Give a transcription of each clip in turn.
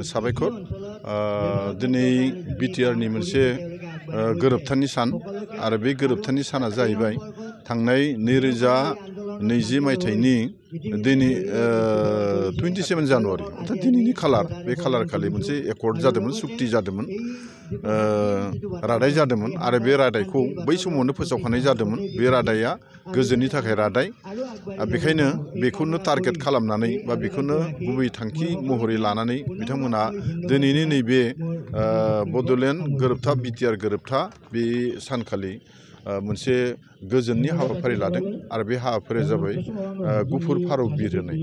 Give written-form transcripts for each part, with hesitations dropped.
साबायखर दिनै बिटिआरनि मोनसे गोरोबथानि सान आरो बे गोरोबथानि साना जाहैबाय थांनाय 2020 मायथाइनि दिनै 27 जानुवारि अर्थात दिनैनि खालार बे खालार खालि मोनसे एकर्ड जादोंमोन सुक्ति जादोंमोन रादाय जादोंमोन आरो बे रादायखौ बै समावनो फोसावखानाय जादोंमोन बे रादाया गोजोननि थाखाय रादाय बेखायनो बेखौनो टारगेट खालामनानै बा बेखौनो गुबै थांखि महरै लानानै बिथांमोना दिनैनि नैबे बड'लेण्ड गोरोबथा बिटिआर गोरोबथा बे सानखालि मोनसे गोजोननि हाबाफारि लादों आरो बे हाबाफारिया जाबाय गुफुर फारौ बिर होनाय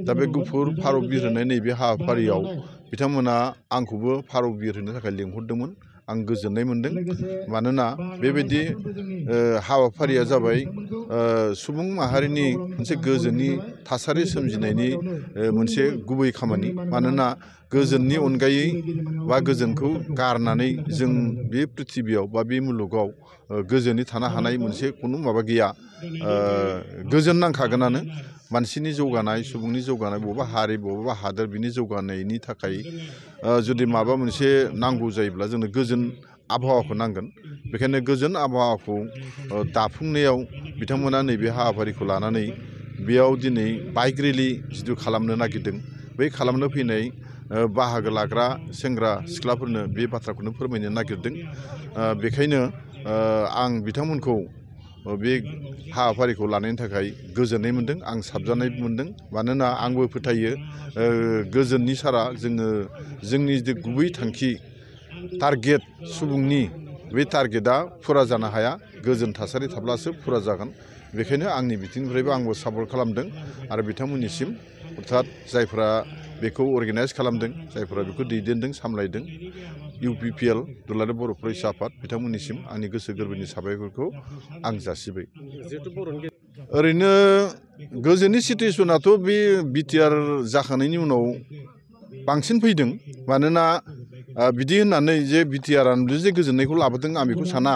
दा बे गुफुर फारौ बिर होनाय नैबे हाबाफारियाव बिथांमोना आंखौबो फारौ बिर होनो थाखाय लिंहरदोंमोन आं गोजोननाय मोनदों मानोना बेबायदि हाबाफारिया जाबाय सुबुं माहारिनि मोनसे गोजोननि थासारि सोमजिनायनि मोनसे गुबै खामानि मानोना गोजोननि अनगायै बा गोजोनखौ गारनानै जों बे पृथिबियाव बा बे मुलुगाव गोजोनै थानो हानाय मोनसे खुनु माबा गैया गोजोन नांखागोनानो मानसिनि जौगानाय सुबुंनि जौगानाय बबेबा हारि बबेबा हादोर बिनि जौगानायनि थाखाय जुदि माबा मोनसे नांगौ जायोब्ला जोंनो गोजोन आबहावाखौ नांगोन बेखायनो गोजोन आबहावाखौ दाफुंनायाव बिथांमोना नैबे हाबाफारिखौ लानानै बेयाव दिनै बाइक रेलि जिथु खालामनो नागिरदों बै खालामनो फैनाय बाहागो लाग्रा सेंग्रा सिख्लाफोरनो बे बाथ्राखौनो फोरमायनो नागिरदों बेखायनो आं बिथांमोनखौ बे हाबाफारिखौ लानायनि थाखाय गोजोननाय मोनदों आं साबजानाय मोनदों मानोना आंबो फोथायो गोजोननि सारा जोंनि जे गुबै थांखि टारगेट सुबुंनि बे टारगेटआ फुरा जानो हाया गोजोन थासारि थाब्लासो फुरा जागोन बेखायनो आंनि बिथिंनिफ्रायबो आंबो सापर्ट खालामदों आरो बिथांमोननिसिम अर्थात जायफ्रा बेखौ अर्गेनाइज खालामदों जायफ्रा बेखौ दैदेनदों सामलायदों UPPL दुलाराय बर' फरायसा आफाद बिथांमोननिसिम आंनि गोसो गोरबोनि साबायखरखौ आं जासिबाय ओरैनो गोजोननि सिटुवेसनाथ' बे बिटिआर जाखांनायनि उनाव बांसिन फैदों मानोना बिदि होननानै जे बिटिआरआनो जे गोजोननायखौ लाबोदों आं बेखौ साना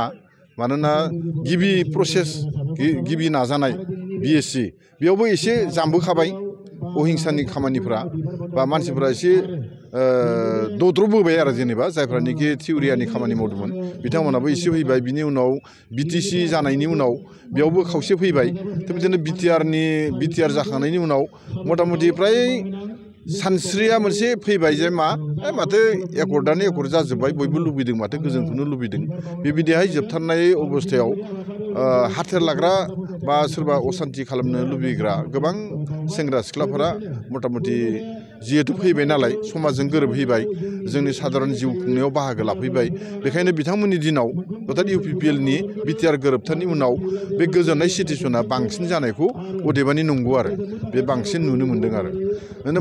मानोना गिबि प्रसेस गिबि नाजानाय BSc बेयावबो एसे जामबोखाबाय अहिंसानि खामानिफ्रा बा मानसिफ्रा एसे दद्रबोबाय आरो जेनेबा जायफ्रानोखि थिउरियानि खामानि मावदोंमोन बिथांमोनाबो एसे फैबाय बिनि उनाव BTC जानायनि उनाव बेयावबो खावसे फैबाय थिग बिदिनो बिटिआर जाखांनायनि उनाव मथा मथि फ्राय सानस्रिया मोनसे फैबाय जे माथो एकर्डआनो एकर्ड जाजोब्बाय बयबो लुबैदों माथो गोजोनखौनो लुबैदों बेबायदिहाय जोबथारनाय अबस्थायाव हाथेर लाग्रा बा सोरबा असान्थि खालामनो लुबैग्रा गोबां सेंग्रा सिख्लाफोरा मथा मथि जिहेतु फैबाय नालाय समाजजों गोरोबहैबाय जोंनि साधारन जिउ खुंनायाव बाहागो लाफैबाय बेखायनो बिथांमोननि दिनाव अर्थात UPPLनि बिटिआर गोरोबथानि उनाव बे गोजोननाय सिटुवेसना बांसिन जानायखौ अदेबानि नंगौ आरो बे बांसिन नुनो मोन्दों आरो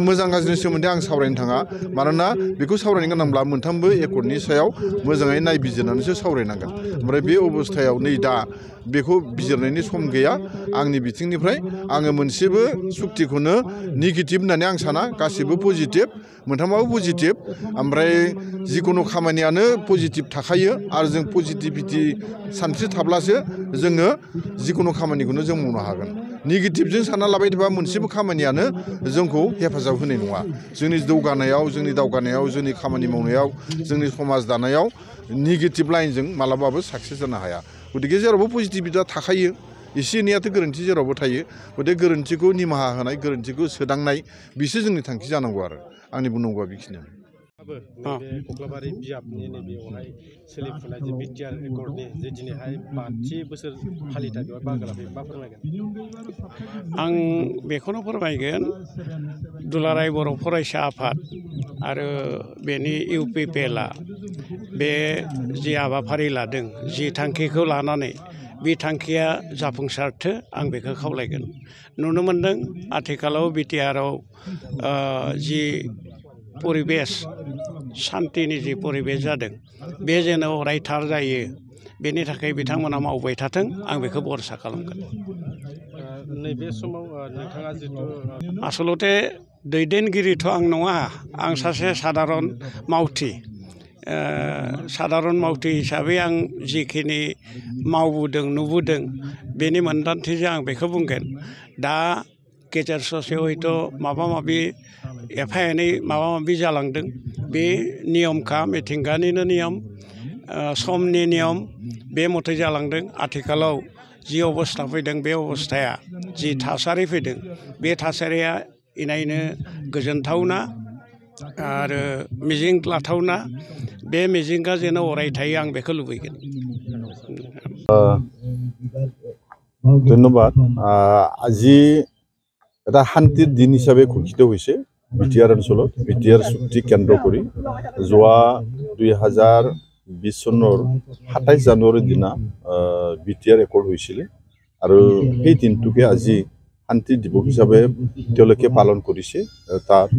मोजां गाज्रिनि सोमोन्दै आं सावरायनो थाङा मानोना बेखौ सावरायनो गोनांब्ला मोनथामबो एकर्डनि सायाव मोजाङै नायबिजिरनानैसो सावरायनांगोन ओमफ्राय बे अबस्थायाव नै दा बेखौ बिजिरनायनि सम गैया आंनि बिथिंनिफ्राय आङो मोनसेबो सुक्तिखौनो नेगेटिभ होननानै आं साना गासिबो पजिटिभ मोनथामाबो पजिटिभ ओमफ्राय जिखुनु खामानियानो पजिटिभ थाखायो आरो जों पजिटिभिटि सानस्रि थाब्लासो जोङो जिखुनु खामानिखौनो जों मावनो हागोन नेगेटिभजों सानना लाबाय थाबा मोनसेबो खामानियानो जोंखौ हेफाजाब होनाय नङा जोंनि जौगानायाव जोंनि दावगानायाव जोंनि खामानि मावनायाव जोंनि समाज दानायाव नेगेटिभ लाइनजों मालाबाबो साक्सेस जानो हाया गतिके जेरावबो पजिटिभिटिया थाखायो एसे एनैयाथ' गोरोन्थि जेरावबो थायो गतिके गोरोन्थिखौ निमाहा होनाय गोरोन्थिखौ सोदांनाय बिसो जोंनि थांखि जानांगौ आरो आंनि बुंनांगौआ बेखिनियानो कक्लाबारि बिजाबनि नैबेयावहाय सोलिफुनाय जे बिटिआर एकर्डनि जे दिनैहाय 5थि बोसोर फालिथाय बेवहाय बाहागो लाफैयो मा फोरमायगोन आं बेखौनो फोरमायगोन दुलाराय बर' फरायसा आफाद आरो बेनि UPPLआ बे जि हाबाफारि लादों जि थांखिखौ लानानै बे थांखिया जाफुंसारथो आं बेखौ खावलायगोन नुनो मोन्दों आथिखालाव बिटिआरआव जि परिबेस सान्थिनि जि परिबेस जादों बे जेन' अरायथार जायो बेनि थाखाय बिथांमोना मावबाय थाथों आं बेखौ भरसा खालामगोन नैबे समाव नोंथाङा जितु आसलते दैदेनगिरिथ' आं नङा आं सासे साधारन मावथि साधारन मावथि हिसाबै आं जिखिनि मावबोदों नुबोदों बेनि मोन्दांथिजों आं बेखौ बुंगोन दा गेजेर ससेयाव हयथ' माबा माबि एफा एनै माबा माबि जालांदों बे नियमखा मिथिंगानिनो नियम समनि नियम बे मथे जालांदों आथिखालाव जि अबस्था फैदों बे अबस्थाया जि थासारि फैदों बे थासारिया इनायनो गोजोनथावना आरो मिजिं लाथावना बे मिजिंगा जेन अराय थायो आं बेखौ लुबैगोन ধন্যবাদ আজি এটা শান্তিৰ দিন হিচাপে ঘোষিত হৈছে বিটিআৰ অঞ্চলত বিটিআৰ চুক্তি কেন্দ্ৰ কৰি যোৱা 2020 চনৰ 27 জানুৱাৰীৰ দিনা বিটিআৰ একৰ্ড হৈছিল আৰু সেই দিনটোকে আজি শান্তি দিৱস হিচাপে তেওঁলোকে পালন কৰিছে তাত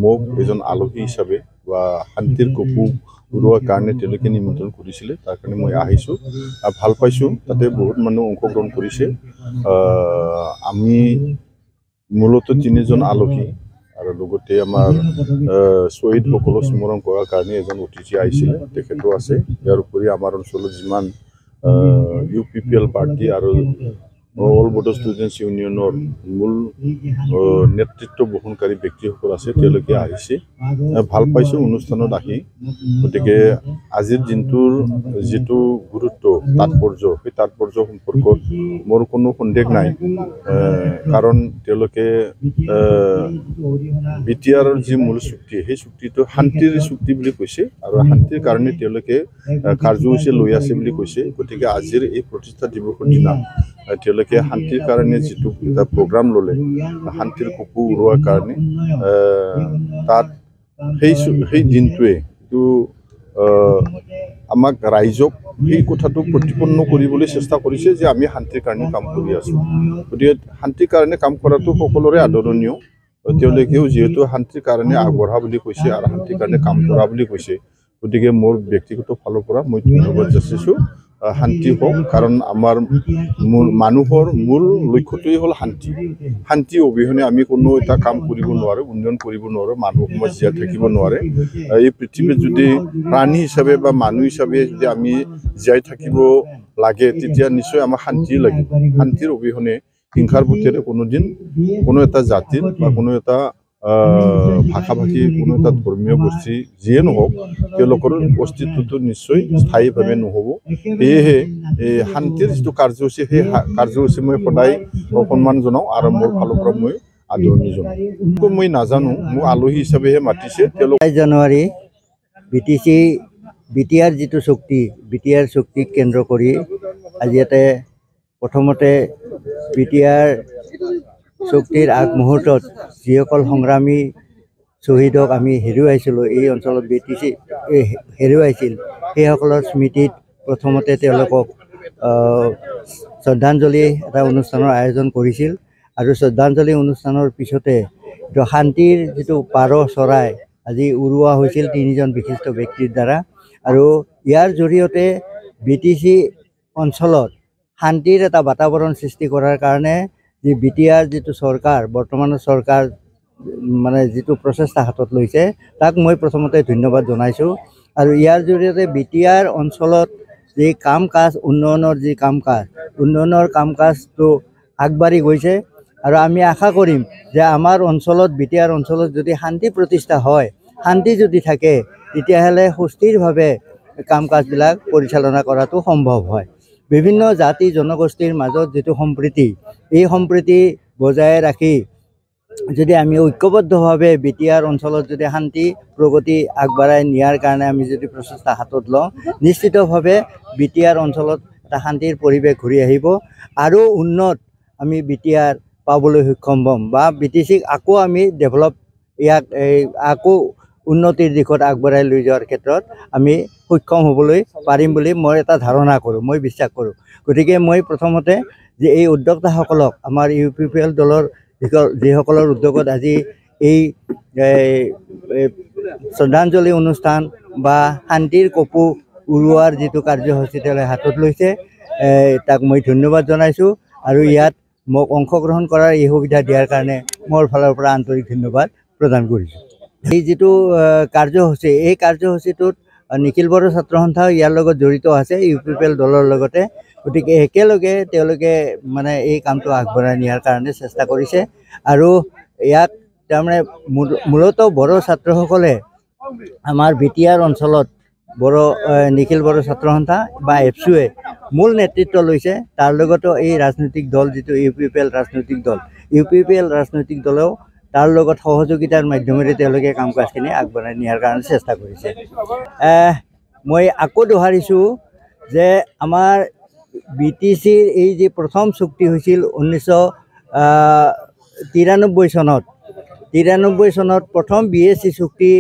মোক এজন আলহী হিচাপে বা শান্তিৰ কপু উৰুৱাৰ কাৰণে তেওঁলোকে নিমন্ত্ৰণ কৰিছিলে তাৰ কাৰণে মই আহিছোঁ ভাল পাইছোঁ তাতে বহুত মানুহ অংশগ্ৰহণ কৰিছে আমি মূলতঃ 3জন আলহী আৰু লগতে আমাৰ শহীদসকলক স্মৰণ কৰাৰ কাৰণে এজন অতিথি আহিছিলে তেখেতো আছে ইয়াৰ উপৰি আমাৰ অঞ্চলত যিমান UPPL পাৰ্টি আৰু অল বড়ো ষ্টুডেণ্টছ ইউনিয়নৰ মূল নেতৃত্ব বহনকাৰী ব্যক্তিসকল আছে তেওঁলোকে আহিছে ভাল পাইছোঁ অনুষ্ঠানত আহি গতিকে আজিৰ দিনটোৰ যিটো গুৰুত্ব তাৎপৰ্য সেই তাৎপৰ্য সম্পৰ্কত মোৰ কোনো সন্দেহ নাই কাৰণ তেওঁলোকে বিটিআৰৰ যি মূল চুক্তি সেই চুক্তিটো শান্তিৰ চুক্তি বুলি কৈছে আৰু শান্তিৰ কাৰণে তেওঁলোকে কাৰ্যসূচী লৈ আছে বুলি কৈছে গতিকে আজিৰ এই প্ৰতিষ্ঠা দিৱসৰ দিনা তেওঁলোকে শান্তিৰ কাৰণে যিটো এটা প্ৰগ্ৰাম ল'লে শান্তিৰ কপু উৰুৱাৰ কাৰণে তাত সেই দিনটোৱে এইটো আমাক ৰাইজক এই কথাটো প্ৰতিপন্ন কৰিবলৈ চেষ্টা কৰিছে যে আমি শান্তিৰ কাৰণে কাম কৰি আছোঁ গতিকে শান্তিৰ কাৰণে কাম কৰাটো সকলোৰে আদৰণীয় তেওঁলোকেও যিহেতু শান্তিৰ কাৰণে আগবঢ়া বুলি কৈছে আৰু শান্তিৰ কাৰণে কাম কৰা বুলি কৈছে গতিকে মোৰ ব্যক্তিগত ফালৰ পৰা মই ধন্যবাদ যাচিছোঁ শান্তি হোক কাৰণ আমাৰ মানুহৰ মূল লক্ষ্যটোই হ'ল শান্তি অবিহনে আমি কোনো এটা কাম কৰিব নোৱাৰোঁ উন্নয়ন কৰিব নোৱাৰোঁ মানুহ সমাজ জীয়াই থাকিব নোৱাৰে এই পৃথিৱীত যদি প্ৰাণী হিচাপে বা মানুহ হিচাপে যদি আমি জীয়াই থাকিব লাগে তেতিয়া নিশ্চয় আমাৰ শান্তি লাগিব শান্তিৰ অবিহনে হিংসাৰ বুটেৰে কোনোদিন কোনো এটা জাতিৰ বা কোনো এটা ভাষা ভাষী কোনো এটা ধৰ্মীয় গোষ্ঠী যিয়ে নহওক তেওঁলোকৰ অস্তিত্বটো নিশ্চয় স্থায়ীভাৱে নহ'ব সেয়েহে শান্তিৰ যিটো কাৰ্যসূচী সেই কাৰ্যসূচী মই সদায় সন্মান জনাওঁ আৰু মোৰ ফালৰ পৰা মই আদৰণি জনাওঁ মই নাজানো মোক আলহী হিচাপেহে মাতিছে তেওঁলোক 27 জানুৱাৰী বিটিআৰ যিটো চুক্তি বিটিআৰ চুক্তিক কেন্দ্ৰ কৰি আজি ইয়াতে প্ৰথমতে বিটিআৰ চুক্তিৰ আগমুহূৰ্তত যিসকল সংগ্ৰামী শ্বহীদক আমি হেৰুৱাইছিলোঁ এই অঞ্চলত বিটিচি হেৰুৱাইছিল সেইসকলৰ স্মৃতিত প্ৰথমতে তেওঁলোকক শ্ৰদ্ধাঞ্জলি এটা অনুষ্ঠানৰ আয়োজন কৰিছিল আৰু শ্ৰদ্ধাঞ্জলি অনুষ্ঠানৰ পিছতে শান্তিৰ যিটো পাৰ চৰাই আজি উৰুৱা হৈছিল 3জন বিশিষ্ট ব্যক্তিৰ দ্বাৰা আৰু ইয়াৰ জৰিয়তে বিটিচি অঞ্চলত শান্তিৰ এটা বাতাবৰণ সৃষ্টি কৰাৰ কাৰণে যে বিটিআৰ যিটো চৰকাৰ বৰ্তমানৰ চৰকাৰ মানে যিটো প্ৰচেষ্টা হাতত লৈছে তাক মই প্ৰথমতে ধন্যবাদ জনাইছোঁ আৰু ইয়াৰ জৰিয়তে বিটিআৰ অঞ্চলত যি কাম কাজ উন্নয়নৰ যি উন্নয়নৰ কাম কাজটো আগবাঢ়ি গৈছে আৰু আমি আশা কৰিম যে আমাৰ অঞ্চলত বিটিআৰ অঞ্চলত যদি শান্তি প্ৰতিষ্ঠা হয় শান্তি যদি থাকে তেতিয়াহ'লে সুস্থিৰভাৱে কাম কাজবিলাক পৰিচালনা কৰাটো সম্ভৱ হয় বিভিন্ন জাতি জনগোষ্ঠীৰ মাজত যিটো সম্প্ৰীতি এই সম্প্ৰীতি বজাই ৰাখি যদি আমি ঐক্যবদ্ধভাৱে বিটিআৰ অঞ্চলত যদি শান্তি প্ৰগতি আগবঢ়াই নিয়াৰ কাৰণে আমি যদি প্ৰচেষ্টা হাতত লওঁ নিশ্চিতভাৱে বিটিআৰ অঞ্চলত এটা শান্তিৰ পৰিৱেশ ঘূৰি আহিব আৰু উন্নত আমি বিটিআৰ পাবলৈ সক্ষম হ'ম বা বিটিচিক আকৌ আমি ডেভেলপ ইয়াক আকৌ উন্নতিৰ দিশত আগবঢ়াই লৈ যোৱাৰ ক্ষেত্ৰত আমি সক্ষম হ'বলৈ পাৰিম বুলি মই এটা ধাৰণা কৰোঁ মই বিশ্বাস কৰোঁ গতিকে মই প্ৰথমতে যে এই উদ্যোক্তাসকলক আমাৰ UPPL দলৰ যিসকলৰ উদ্যোগত আজি এই শ্ৰদ্ধাঞ্জলি অনুষ্ঠান বা শান্তিৰ কপু উৰুৱাৰ যিটো কাৰ্যসূচী তেওঁলোকে হাতত লৈছে তাক মই ধন্যবাদ জনাইছোঁ আৰু ইয়াত মোক অংশগ্ৰহণ কৰাৰ এই সুবিধা দিয়াৰ কাৰণে মোৰ ফালৰ পৰা আন্তৰিক ধন্যবাদ প্ৰদান কৰিছোঁ এই যিটো কাৰ্যসূচী এই কাৰ্যসূচীটোত নিখিল বড়ো ছাত্ৰ সন্থাও ইয়াৰ লগত জড়িত আছে UPPL দলৰ লগতে গতিকে একেলগে তেওঁলোকে মানে এই কামটো আগবঢ়াই নিয়াৰ কাৰণে চেষ্টা কৰিছে আৰু ইয়াত তাৰমানে মূলতঃ বড়ো ছাত্ৰসকলে আমাৰ বিটিআৰ অঞ্চলত বড়ো নিখিল বড়ো ছাত্ৰ সন্থা বা এপছুৱে মূল নেতৃত্ব লৈছে। তাৰ লগতো এই ৰাজনৈতিক দল যিটো UPPL ৰাজনৈতিক দল, UPPL ৰাজনৈতিক দলেও তাৰ লগত সহযোগিতাৰ মাধ্যমেৰে তেওঁলোকে কাম কাজখিনি আগবঢ়াই নিয়াৰ কাৰণে চেষ্টা কৰিছে। মই আকৌ দোহাৰিছোঁ যে আমাৰ BTCৰ এই যে প্ৰথম চুক্তি হৈছিল 1993 চনত, 93 চনত প্ৰথম BSc চুক্তি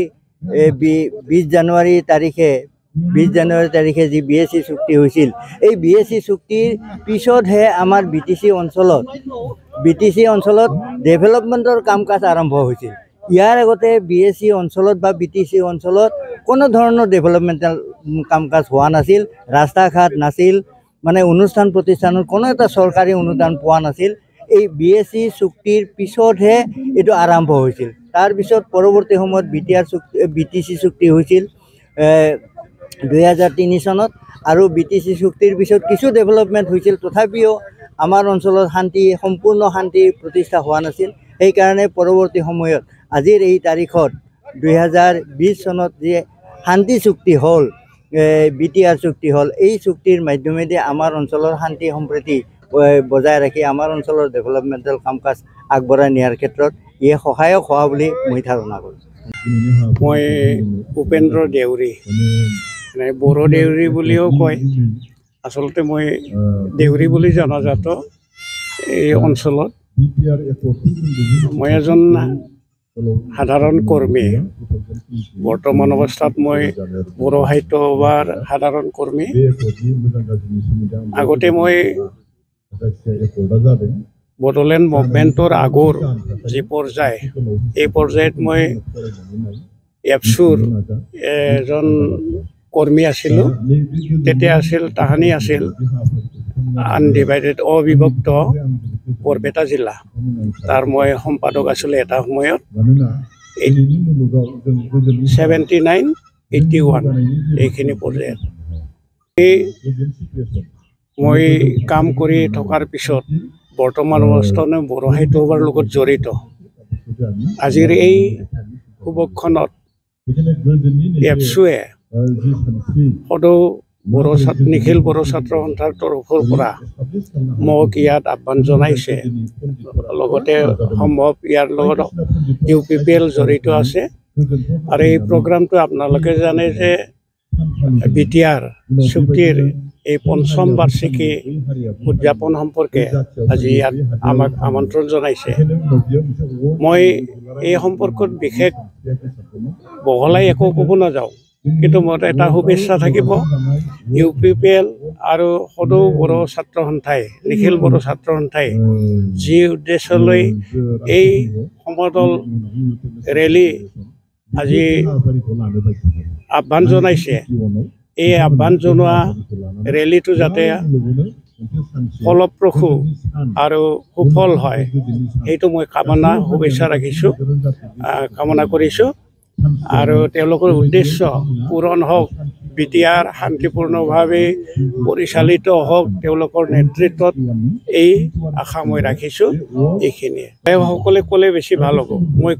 20 জানুৱাৰী তাৰিখে যি BSc চুক্তি হৈছিল, এই BSc চুক্তিৰ পিছতহে আমাৰ BTC অঞ্চলত ডেভেলপমেণ্টৰ কাম কাজ আৰম্ভ হৈছিল। ইয়াৰ আগতে BSc অঞ্চলত বা BTC অঞ্চলত কোনো ধৰণৰ ডেভেলপমেণ্টেল কাম কাজ হোৱা নাছিল, ৰাস্তা ঘাট নাছিল, মানে অনুষ্ঠান প্ৰতিষ্ঠানৰ কোনো এটা চৰকাৰী অনুদান পোৱা নাছিল। এই BSc চুক্তিৰ পিছতহে এইটো আৰম্ভ হৈছিল। তাৰপিছত পৰৱৰ্তী সময়ত BTC চুক্তি হৈছিল 2003 চনত, আৰু BTC চুক্তিৰ পিছত কিছু ডেভেলপমেণ্ট হৈছিল, তথাপিও আমাৰ অঞ্চলত সম্পূৰ্ণ শান্তি প্ৰতিষ্ঠা হোৱা নাছিল। সেইকাৰণে পৰৱৰ্তী সময়ত আজিৰ এই তাৰিখত 2020 চনত যে শান্তি চুক্তি হ'ল, BTR চুক্তি হ'ল, এই চুক্তিৰ মাধ্যমেদি আমাৰ অঞ্চলৰ শান্তি সম্প্ৰীতি বজাই ৰাখি আমাৰ অঞ্চলৰ ডেভেলপমেণ্টেল কাম কাজ আগবঢ়াই নিয়াৰ ক্ষেত্ৰত ইয়ে সহায়ক হোৱা বুলি মই ধাৰণা কৰোঁ। মই উপেন্দ্ৰ দেউৰী, বড়ো দেউৰী বুলিও কয়, আচলতে মই দেউৰী বুলি জনাজাত এই অঞ্চলত। মই এজন সাধাৰণ কৰ্মী, বৰ্তমান অৱস্থাত মই বড়ো সাহিত্য সভাৰ সাধাৰণ কৰ্মী। আগতে মই বড়োলেণ্ড মুভমেণ্টৰ আগৰ যি পৰ্যায়, এই পৰ্যায়ত মই এপছুৰ এজন কৰ্মী আছিলোঁ। তেতিয়া আছিল তাহানি আছিল আনডিভাইডেড অবিভক্ত বৰপেটা জিলা, তাৰ মই সম্পাদক আছিলোঁ এটা সময়ত। 79-81 এইখিনি পৰ্যায়ত মই কাম কৰি থকাৰ পিছত বৰ্তমান অৱস্থাত বড়ো সাহিত্য সভাৰ লগত জড়িত। আজিৰ এই সুবক্ষণত এপছুৱে সদৌ নিখিল বড়ো ছাত্ৰ সন্থাৰ তৰফৰ পৰা মোক ইয়াত আহ্বান জনাইছে। লগতে সম্ভৱ ইয়াৰ লগত UPPL জড়িত আছে। আৰু এই প্ৰগ্ৰামটো আপোনালোকে জানে যে BTR চুক্তিৰ এই ৫ম বাৰ্ষিকী উদযাপন সম্পৰ্কে আজি ইয়াত আমাক আমন্ত্ৰণ জনাইছে। মই এই সম্পৰ্কত বিশেষ বহলাই একো ক'ব নাযাওঁ, কিন্তু মোৰ এটা শুভেচ্ছা থাকিব, UPPL আৰু সদৌ বড়ো ছাত্ৰ সন্থাই, নিখিল বড়ো ছাত্ৰ সন্থাই যি উদ্দেশ্য লৈ এই সমদল ৰেলী আজি আহ্বান জনাইছে, এই আহ্বান জনোৱা ৰেলীটো যাতে ফলপ্ৰসূ আৰু সুফল হয়, সেইটো মই শুভেচ্ছা কামনা কৰিছোঁ। আৰু তেওঁলোকৰ উদ্দেশ্য পূৰণ হওক, BTR শান্তিপূৰ্ণভাৱে পৰিচালিত হওক তেওঁলোকৰ নেতৃত্বত, এই আশা মই ৰাখিছোঁ। এইখিনিয়ে সকলে ক'লে বেছি ভাল হ'ব। মই